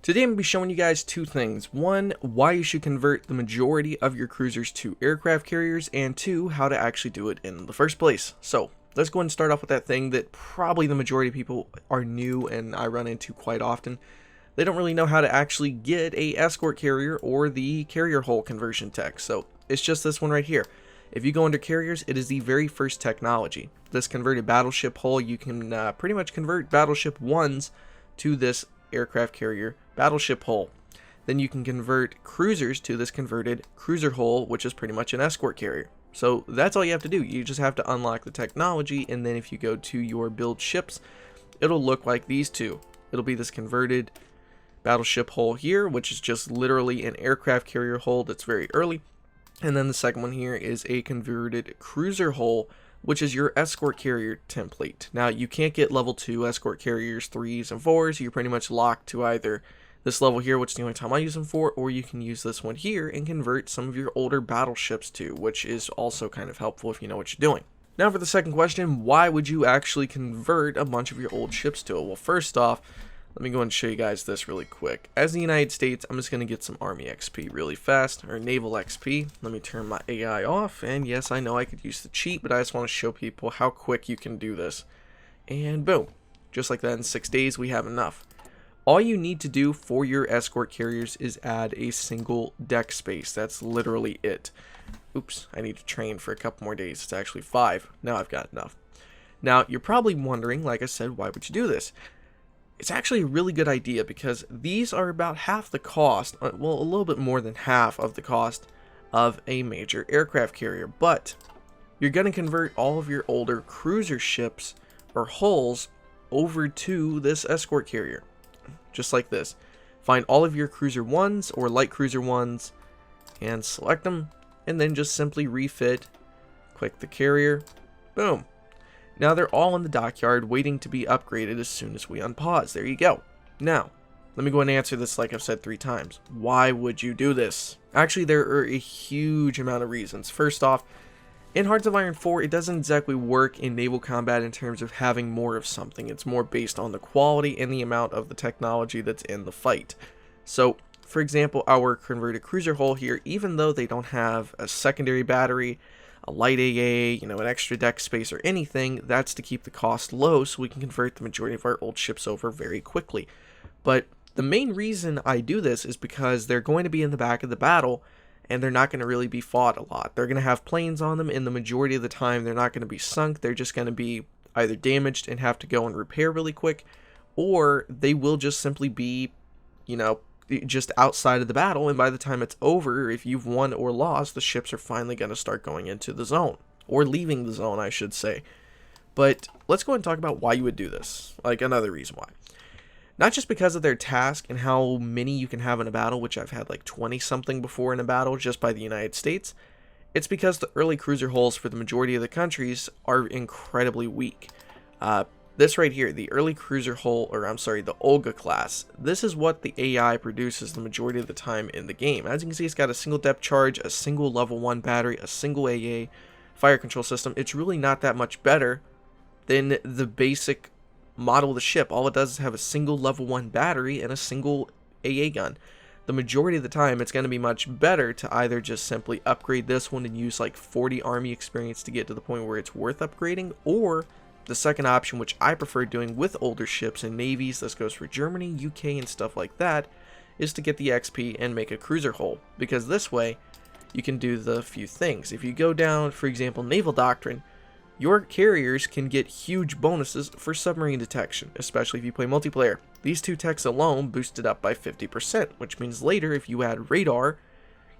Today I'm going to be showing you guys two things. One, why you should convert the majority of your cruisers to aircraft carriers, and two, how to actually do it in the first place. So let's go ahead and start off with that thing that probably the majority of people are new and I run into quite often. They don't really know how to actually get a escort carrier or the carrier hull conversion tech. So it's just this one right here. If you go under carriers, it is the very first technology. This converted battleship hull, you can pretty much convert battleship ones to this aircraft carrier battleship hull. Then you can convert cruisers to this converted cruiser hull, which is pretty much an escort carrier. So that's all you have to do. You just have to unlock the technology, and then if you go to your build ships, it'll look like these two. It'll be this converted battleship hull here, which is just literally an aircraft carrier hull that's very early. And then the second one here is a converted cruiser hull, which is your escort carrier template. Now, you can't get level 2 escort carriers 3s and 4s. You're pretty much locked to either this level here, which is the only time I use them for, or you can use this one here and convert some of your older battleships to, which is also kind of helpful if you know what you're doing. Now for the second question, why would you actually convert a bunch of your old ships to it? Well, first off, let me go and show you guys this really quick. As the United States, I'm just going to get some Army XP really fast, or Naval XP. Let me turn my AI off, and yes, I know I could use the cheat, but I just want to show people how quick you can do this. And boom, just like that in 6 days, we have enough. All you need to do for your escort carriers is add a single deck space. That's literally it. Oops, I need to train for a couple more days. It's actually 5. Now I've got enough. Now, you're probably wondering, like I said, why would you do this? It's actually a really good idea because these are about half the cost, well, a little bit more than half of the cost of a major aircraft carrier. But you're going to convert all of your older cruiser ships or hulls over to this escort carrier. Just like this. Find all of your cruiser ones or light cruiser ones and select them, and then just simply refit, click the carrier, boom. Now they're all in the dockyard waiting to be upgraded as soon as we unpause. There you go. Now, let me go and answer this like I've said 3 times. Why would you do this? Actually, there are a huge amount of reasons. First off, in Hearts of Iron 4, it doesn't exactly work in naval combat in terms of having more of something. It's more based on the quality and the amount of the technology that's in the fight. So, for example, our converted cruiser hull here, even though they don't have a secondary battery, a light AA, an extra deck space or anything, that's to keep the cost low so we can convert the majority of our old ships over very quickly. But the main reason I do this is because they're going to be in the back of the battle, and they're not going to really be fought a lot. They're going to have planes on them, and the majority of the time they're not going to be sunk. They're just going to be either damaged and have to go and repair really quick, or they will just simply be, just outside of the battle, and by the time it's over, if you've won or lost, the ships are finally going to start going into the zone, or leaving the zone, I should say. But let's go ahead and talk about why you would do this, like another reason why. Not just because of their task and how many you can have in a battle, which I've had like 20 something before in a battle just by the United States. It's because the early cruiser hulls for the majority of the countries are incredibly weak. This right here, the early cruiser hull, or I'm sorry, the Olga class, this is what the AI produces the majority of the time in the game. As you can see, it's got a single depth charge, a single level 1 battery, a single AA, fire control system. It's really not that much better than the basic model of the ship. All it does is have a single level 1 battery and a single AA gun. The majority of the time, it's going to be much better to either just simply upgrade this one and use like 40 army experience to get to the point where it's worth upgrading, or the second option, which I prefer doing with older ships and navies, this goes for Germany, UK, and stuff like that, is to get the XP and make a cruiser hull, because this way you can do the few things. If you go down, for example, naval doctrine, your carriers can get huge bonuses for submarine detection, especially if you play multiplayer. These 2 techs alone boost it up by 50%, which means later if you add radar,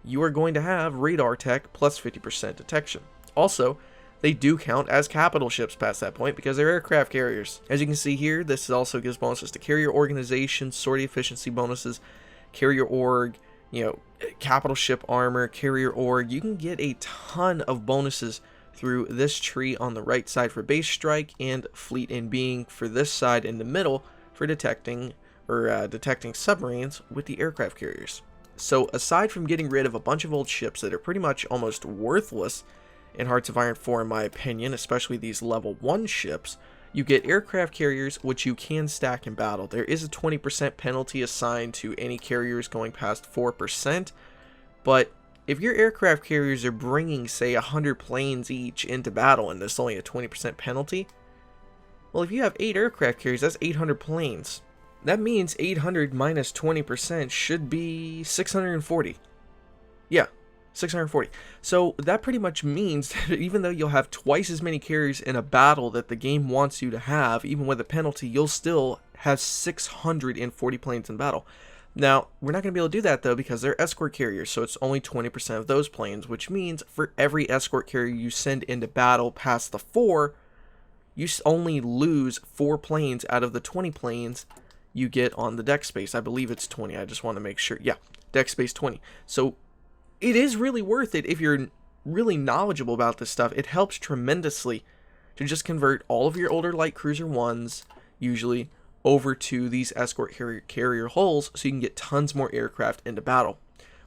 you are going to have radar tech plus 50% detection. Also, they do count as capital ships past that point because they're aircraft carriers. As you can see here, this also gives bonuses to carrier organization, sortie efficiency bonuses, carrier org, capital ship armor, carrier org. You can get a ton of bonuses through this tree on the right side for base strike, and fleet in being for this side in the middle for detecting submarines with the aircraft carriers. So aside from getting rid of a bunch of old ships that are pretty much almost worthless in Hearts of Iron 4 in my opinion, especially these level 1 ships, You get aircraft carriers, which you can stack in battle. There is a 20% penalty assigned to any carriers going past 4%, but if your aircraft carriers are bringing, say, 100 planes each into battle and there's only a 20% penalty, well, if you have 8 aircraft carriers, that's 800 planes. That means 800 minus 20% should be 640. Yeah, 640. So that pretty much means that even though you'll have twice as many carriers in a battle that the game wants you to have, even with a penalty, you'll still have 640 planes in battle. Now, we're not going to be able to do that though because they're escort carriers, so it's only 20% of those planes, which means for every escort carrier you send into battle past the 4, you only lose 4 planes out of the 20 planes you get on the deck space. I believe it's 20. I just want to make sure. Yeah, deck space 20. So it is really worth it if you're really knowledgeable about this stuff. It helps tremendously to just convert all of your older light cruiser 1s, usually, over to these escort carrier hulls so you can get tons more aircraft into battle.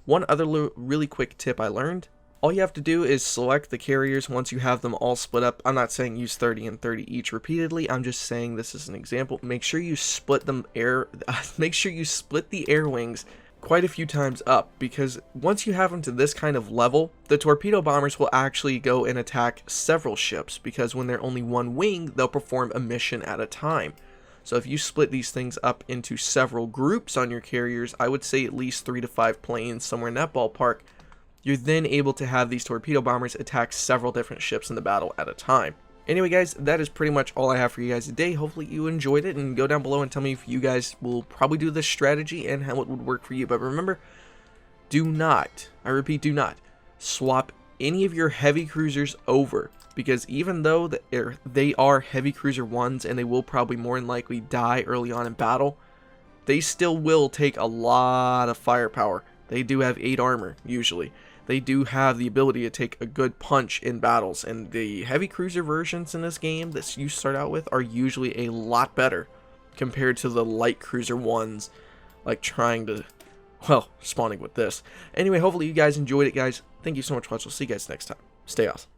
One other really quick tip I learned: all you have to do is select the carriers once you have them all split up. I'm not saying use 30 and 30 each repeatedly. I'm just saying this is an example. Make sure you split them make sure you split the air wings quite a few times up, because once you have them to this kind of level, the torpedo bombers will actually go and attack several ships, because when they're only one wing, they'll perform a mission at a time. So if you split these things up into several groups on your carriers, I would say at least 3 to 5 planes, somewhere in that ballpark, you're then able to have these torpedo bombers attack several different ships in the battle at a time. Anyway guys, that is pretty much all I have for you guys today. Hopefully you enjoyed it, and go down below and tell me if you guys will probably do this strategy and how it would work for you. But remember, do not, I repeat, do not swap any of your heavy cruisers over, because even though they are heavy cruiser 1s and they will probably more than likely die early on in battle, they still will take a lot of firepower. They do have 8 armor usually. They do have the ability to take a good punch in battles, and the heavy cruiser versions in this game that you start out with are usually a lot better compared to the light cruiser 1s, like trying to, well, spawning with this. Anyway, hopefully you guys enjoyed it, guys. Thank you so much for watching. I'll see you guys next time. Stay awesome.